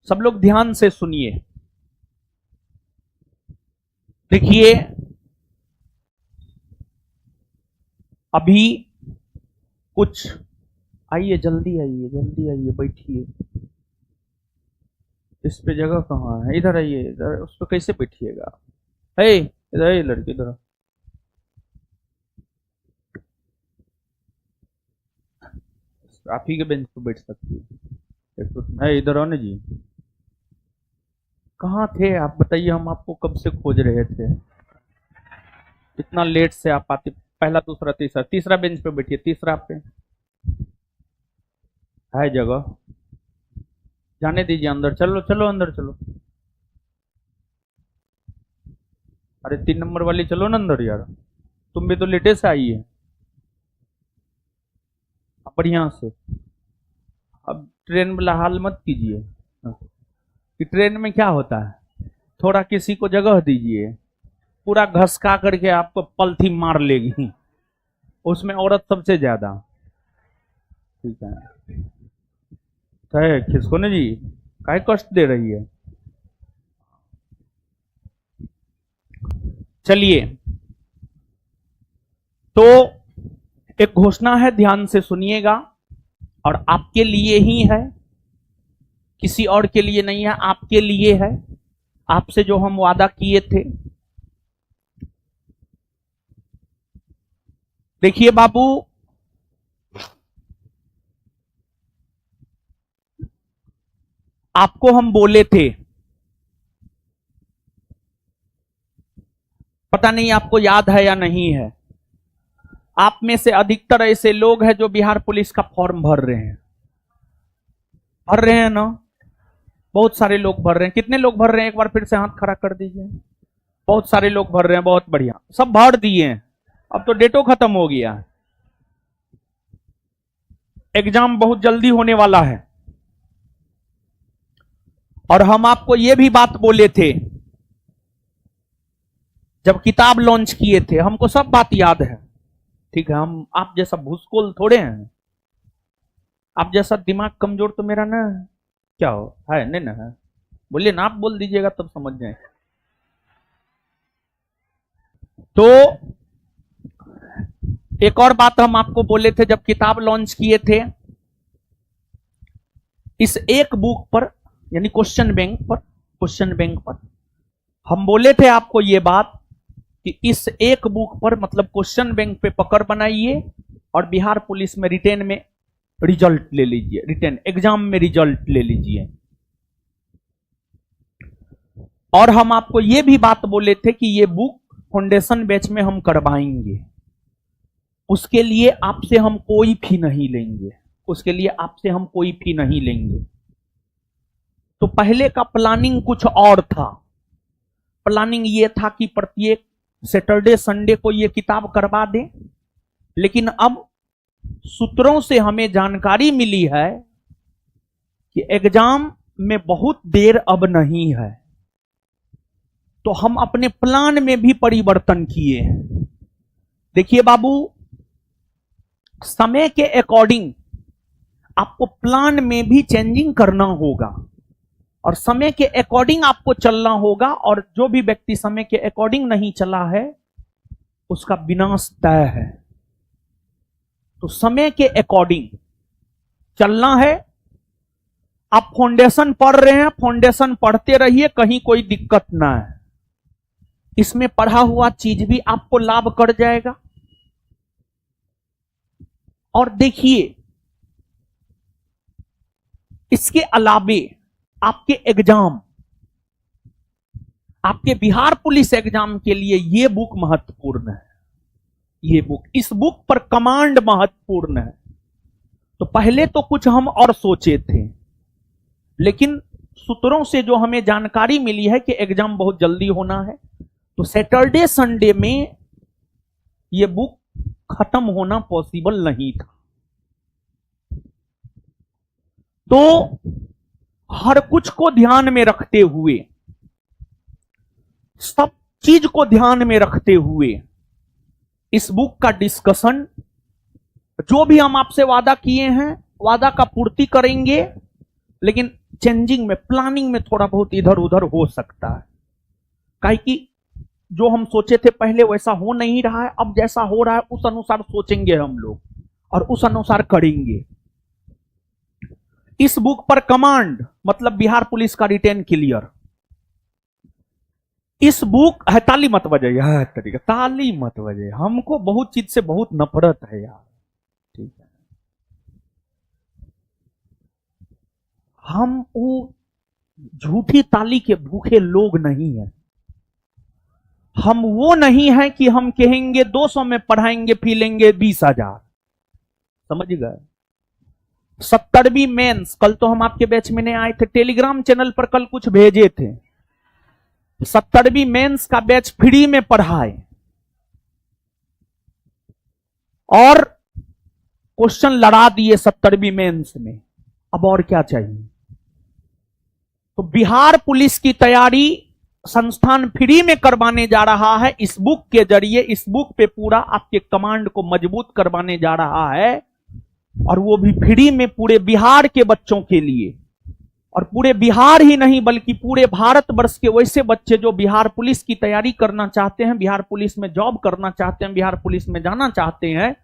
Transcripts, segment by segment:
सब लोग ध्यान से सुनिए। देखिए, अभी कुछ, आइए जल्दी आइए, जल्दी आइए, बैठिए। इस पे जगह कहाँ है? इधर आइए, इधर। उस पे कैसे बैठिएगा? हे इधर आइए लड़की, इधर। आप ही के बेंच पे बैठ सकती है। एक तो है, इधर आओ ना जी। कहाँ थे आप? बताइए, हम आपको कब से खोज रहे थे। इतना लेट से आप आते। पहला, दूसरा, तीसरा, तीसरा बेंच पे बैठिए। तीसरा पे है जगह, जाने दीजिए अंदर। चलो चलो अंदर चलो। अरे 3 नंबर वाली चलो ना अंदर यार। तुम भी तो लेटे से आई है। बढ़िया से। अब ट्रेन वाला हाल मत कीजिए। कि ट्रेन में क्या होता है, थोड़ा किसी को जगह दीजिए, पूरा घसका करके आपको पलथी मार लेगी। उसमें औरत सबसे ज्यादा। ठीक है खिसको जी, काहे कष्ट दे रही है। चलिए, तो एक घोषणा है, ध्यान से सुनिएगा। और आपके लिए ही है, किसी और के लिए नहीं है, आपके लिए है। आपसे जो हम वादा किए थे। देखिए बाबू, आपको हम बोले थे, पता नहीं आपको याद है या नहीं है। आप में से अधिकतर ऐसे लोग हैं जो बिहार पुलिस का फॉर्म भर रहे हैं ना। बहुत सारे लोग भर रहे हैं। कितने लोग भर रहे हैं? एक बार फिर से हाथ खड़ा कर दीजिए। बहुत सारे लोग भर रहे हैं, बहुत बढ़िया। सब भर दिए हैं। अब तो डेटो खत्म हो गया। एग्जाम बहुत जल्दी होने वाला है। और हम आपको यह भी बात बोले थे जब किताब लॉन्च किए थे, हमको सब बात याद है। ठीक है, हम आप जैसा भूसकोल थोड़े हैं। आप जैसा दिमाग कमजोर तो मेरा ना क्या हो है, नहीं ना है। बोलिए ना, आप बोल दीजिएगा तब समझ जाए। तो एक और बात हम आपको बोले थे जब किताब लॉन्च किए थे, इस एक बुक पर, यानी क्वेश्चन बैंक पर हम बोले थे आपको ये बात कि इस एक बुक पर, मतलब क्वेश्चन बैंक पे पकड़ बनाइए और बिहार पुलिस में रिटेन में रिजल्ट ले लीजिए, रिटेन एग्जाम में रिजल्ट ले लीजिए। और हम आपको यह भी बात बोले थे कि यह बुक फाउंडेशन बैच में हम करवाएंगे। उसके लिए आपसे हम कोई फी नहीं लेंगे। उसके लिए आपसे हम कोई फी नहीं लेंगे। तो पहले का प्लानिंग कुछ और था। प्लानिंग यह था कि प्रत्येक सैटरडे संडे को यह किताब करवा दें। लेकिन अब सूत्रों से हमें जानकारी मिली है कि एग्जाम में बहुत देर अब नहीं है। तो हम अपने प्लान में भी परिवर्तन किए हैं। देखिए बाबू, समय के अकॉर्डिंग आपको प्लान में भी चेंजिंग करना होगा और समय के अकॉर्डिंग आपको चलना होगा। और जो भी व्यक्ति समय के अकॉर्डिंग नहीं चला है उसका विनाश तय है। तो समय के अकॉर्डिंग चलना है। आप फाउंडेशन पढ़ रहे हैं, फाउंडेशन पढ़ते रहिए, कहीं कोई दिक्कत ना है। इसमें पढ़ा हुआ चीज भी आपको लाभ कर जाएगा। और देखिए, इसके अलावे आपके एग्जाम, आपके बिहार पुलिस एग्जाम के लिए यह बुक महत्वपूर्ण है। ये बुक, इस बुक पर कमांड महत्वपूर्ण है। तो पहले तो कुछ हम और सोचे थे, लेकिन सूत्रों से जो हमें जानकारी मिली है कि एग्जाम बहुत जल्दी होना है, तो सैटरडे संडे में यह बुक खत्म होना पॉसिबल नहीं था। तो हर कुछ को ध्यान में रखते हुए, सब चीज को ध्यान में रखते हुए इस बुक का डिस्कशन, जो भी हम आपसे वादा किए हैं, वादा का पूर्ति करेंगे। लेकिन चेंजिंग में, प्लानिंग में थोड़ा बहुत इधर उधर हो सकता है। काहे कि जो हम सोचे थे पहले वैसा हो नहीं रहा है, अब जैसा हो रहा है उस अनुसार सोचेंगे हम लोग और उस अनुसार करेंगे। इस बुक पर कमांड मतलब बिहार पुलिस का रिटेन क्लियर। इस बुक है, ताली मत बजाइए, है तरीका, ताली मत बजाइए, हमको बहुत चीज से बहुत नफरत है यार, ठीक है। हम वो झूठी ताली के भूखे लोग नहीं हैं। हम वो नहीं है कि हम कहेंगे 200 में पढ़ाएंगे फी लेंगे 20,000, समझ गए। 70वीं मेंस, कल तो हम आपके बैच में नहीं आए थे, टेलीग्राम चैनल पर कल कुछ भेजे थे। 70वीं मेंस का बैच फ्री में पढ़ाए और क्वेश्चन लड़ा दिए 70वीं मेंस में। अब और क्या चाहिए। तो बिहार पुलिस की तैयारी संस्थान फ्री में करवाने जा रहा है इस बुक के जरिए। इस बुक पे पूरा आपके कमांड को मजबूत करवाने जा रहा है, और वो भी फ्री में पूरे बिहार के बच्चों के लिए। और पूरे बिहार ही नहीं बल्कि पूरे भारतवर्ष के वैसे बच्चे जो बिहार पुलिस की तैयारी करना चाहते हैं, बिहार पुलिस में जॉब करना चाहते हैं, बिहार पुलिस में जाना चाहते हैं,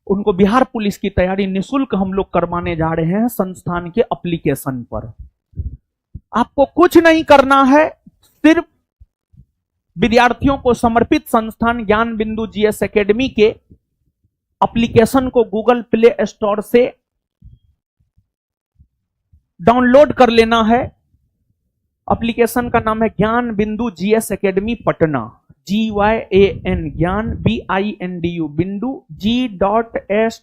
उनको बिहार पुलिस की तैयारी निःशुल्क हम लोग करवाने जा रहे हैं संस्थान के एप्लीकेशन पर। आपको कुछ नहीं करना है, सिर्फ विद्यार्थियों को समर्पित संस्थान ज्ञान बिंदु जीएस एकेडमी के एप्लीकेशन को गूगल प्ले स्टोर से डाउनलोड कर लेना है। एप्लीकेशन का नाम है ज्ञान बिंदु जीएस एकेडमी पटना, GYAN, ज्ञान BINDU, बिंदु G.S.ACADEMY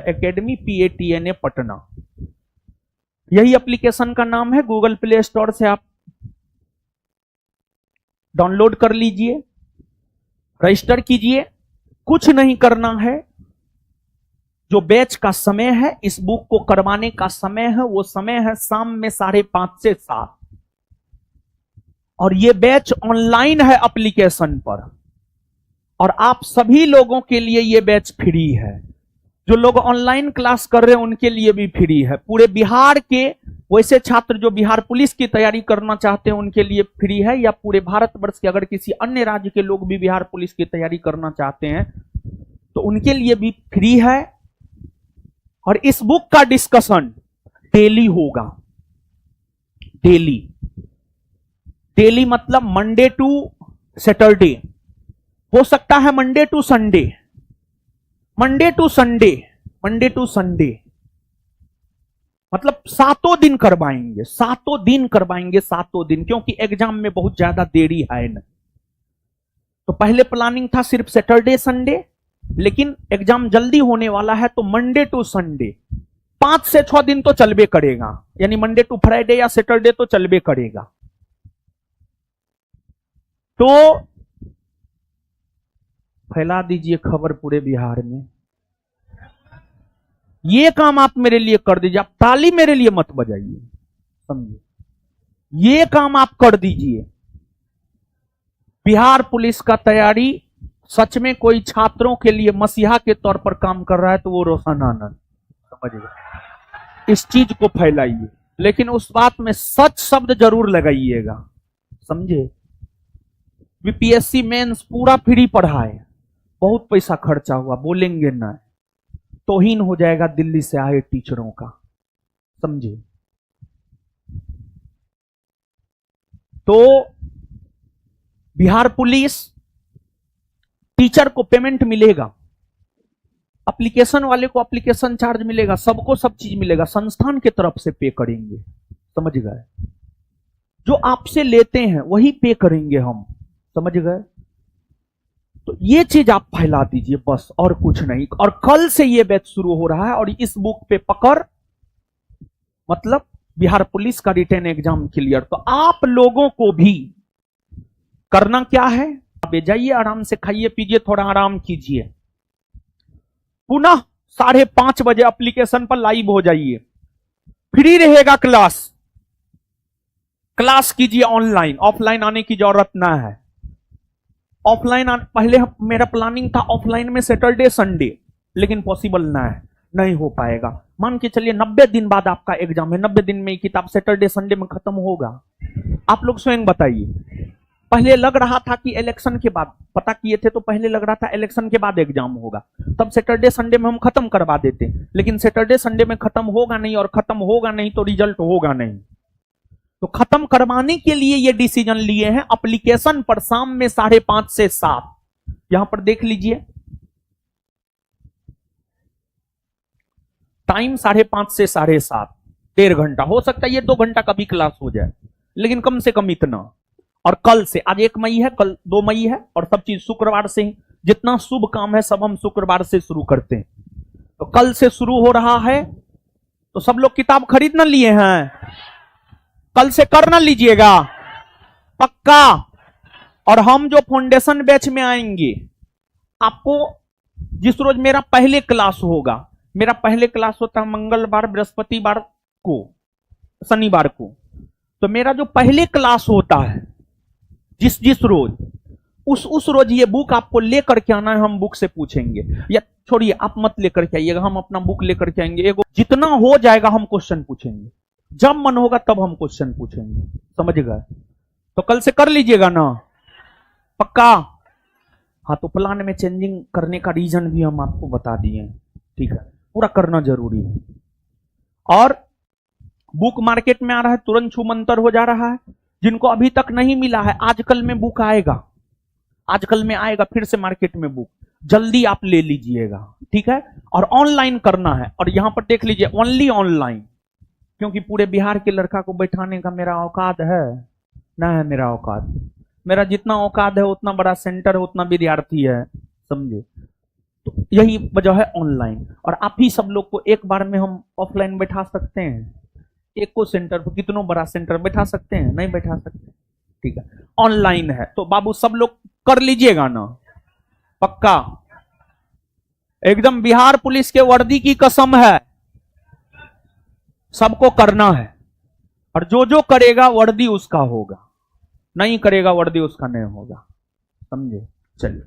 एकेडमी PATNA पटना। यही एप्लीकेशन का नाम है। गूगल प्ले स्टोर से आप डाउनलोड कर लीजिए, रजिस्टर कीजिए। कुछ नहीं करना है। जो बैच का समय है, इस बुक को करवाने का समय है, वो समय है शाम में 5:30 से 7। और ये बैच ऑनलाइन है एप्लीकेशन पर, और आप सभी लोगों के लिए ये बैच फ्री है। जो लोग ऑनलाइन क्लास कर रहे हैं उनके लिए भी फ्री है। पूरे बिहार के वैसे छात्र जो बिहार पुलिस की तैयारी करना चाहते हैं उनके लिए फ्री है, या पूरे भारतवर्ष के अगर किसी अन्य राज्य के लोग भी बिहार पुलिस की तैयारी करना चाहते हैं तो उनके लिए भी फ्री है। और इस बुक का डिस्कशन डेली होगा। डेली, डेली मतलब मंडे टू सैटरडे, हो सकता है Monday to Sunday, Monday to Sunday, Monday to Sunday, मतलब 7 दिन करवाएंगे, 7 दिन करवाएंगे, 7 दिन, क्योंकि एग्जाम में बहुत ज्यादा देरी है ना। तो पहले प्लानिंग था सिर्फ सैटरडे संडे, लेकिन एग्जाम जल्दी होने वाला है तो मंडे टू संडे 5 से 6 दिन तो चलबे करेगा, यानी मंडे टू फ्राइडे या सैटरडे तो चलबे करेगा। तो फैला दीजिए खबर पूरे बिहार में। ये काम आप मेरे लिए कर दीजिए। आप ताली मेरे लिए मत बजाइए, समझिए, ये काम आप कर दीजिए। बिहार पुलिस का तैयारी सच में कोई छात्रों के लिए मसीहा के तौर पर काम कर रहा है तो वो रोशन आनंद, समझिए, इस चीज को फैलाइए, लेकिन उस बात में सच शब्द जरूर लगाइएगा, समझे। बीपीएससी मेंस पूरा फ्री पढ़ाए, बहुत पैसा खर्चा हुआ, बोलेंगे ना, तौहीन हो जाएगा दिल्ली से आए टीचरों का, समझे। तो बिहार पुलिस टीचर को पेमेंट मिलेगा, एप्लीकेशन वाले को एप्लीकेशन चार्ज मिलेगा, सबको सब चीज मिलेगा, संस्थान की तरफ से पे करेंगे, समझ गए। जो आपसे लेते हैं वही पे करेंगे हम, समझ गए। तो ये चीज आप फैला दीजिए बस, और कुछ नहीं। और कल से ये बैच शुरू हो रहा है, और इस बुक पे पकड़ मतलब बिहार पुलिस का रिटेन एग्जाम क्लियर। तो आप लोगों को भी करना क्या है, आप जाइए, आराम से खाइए पीजिए, थोड़ा आराम कीजिए, पुनः 5:30 बजे एप्लीकेशन पर लाइव हो जाइए। फ्री रहेगा क्लास, क्लास कीजिए ऑनलाइन, ऑफलाइन आने की जरूरत ना है। ऑफलाइन पहले मेरा प्लानिंग था ऑफलाइन में सैटरडे संडे, लेकिन पॉसिबल ना है। नहीं हो पाएगा। मान के चलिए 90 दिन बाद आपका एग्जाम है, 90 दिन में किताब सैटरडे संडे में खत्म होगा। आप लोग स्वयं बताइए, पहले लग रहा था कि इलेक्शन के बाद, पता किए थे तो पहले लग रहा था इलेक्शन के बाद एग्जाम होगा, तब सैटरडे संडे में हम खत्म करवा देते, लेकिन सैटरडे संडे में खत्म होगा नहीं, और खत्म होगा नहीं तो रिजल्ट होगा नहीं। तो खत्म करवाने के लिए ये डिसीजन लिए हैं एप्लीकेशन पर शाम में 5:30 से 7। यहां पर देख लीजिए टाइम 5:30 से 7:30, 1.5 घंटा। हो सकता है ये 2 घंटा का भी क्लास हो जाए, लेकिन कम से कम इतना। और कल से, आज 1 मई है, कल 2 मई है, और सब चीज शुक्रवार से ही, जितना शुभ काम है सब हम शुक्रवार से शुरू करते हैं। तो कल से शुरू हो रहा है, तो सब लोग किताब खरीद ना लिए हैं, कल से कर ना लीजिएगा पक्का। और हम जो फाउंडेशन बैच में आएंगे, आपको जिस रोज मेरा पहले क्लास होगा, मेरा पहले क्लास होता है मंगलवार, बृहस्पतिवार को, शनिवार को, तो मेरा जो पहले क्लास होता है जिस रोज, उस रोज ये बुक आपको लेकर के आना है, हम बुक से पूछेंगे। या छोड़िए, आप मत लेकर के आइएगा, हम अपना बुक लेकर के आएंगे। एगो जितना हो जाएगा हम क्वेश्चन पूछेंगे, जब मन होगा तब हम क्वेश्चन पूछेंगे, समझ गए? तो कल से कर लीजिएगा ना पक्का। हाँ, तो प्लान में चेंजिंग करने का रीजन भी हम आपको बता दिए, ठीक है, पूरा करना जरूरी है। और बुक मार्केट में आ रहा है, तुरंत छूमंतर हो जा रहा है। जिनको अभी तक नहीं मिला है, आजकल में बुक आएगा, आजकल में आएगा फिर से मार्केट में बुक, जल्दी आप ले लीजिएगा, ठीक है। और ऑनलाइन करना है, और यहां पर देख लीजिए ओनली ऑनलाइन, क्योंकि पूरे बिहार के लड़का को बैठाने का मेरा औकात है ना, है मेरा औकात। मेरा जितना औकात है उतना बड़ा सेंटर है, उतना विद्यार्थी है, समझे? तो यही वजह है ऑनलाइन। और आप ही सब लोग को एक बार में हम ऑफलाइन बैठा सकते हैं, एक को सेंटर पर कितनों बड़ा सेंटर बैठा सकते हैं? नहीं बैठा सकते, ठीक है। ऑनलाइन है तो बाबू सब लोग कर लीजिएगा ना पक्का, एकदम बिहार पुलिस के वर्दी की कसम है, सबको करना है। और जो करेगा वर्दी उसका होगा, नहीं करेगा वर्दी उसका नहीं होगा, समझे? चलिए।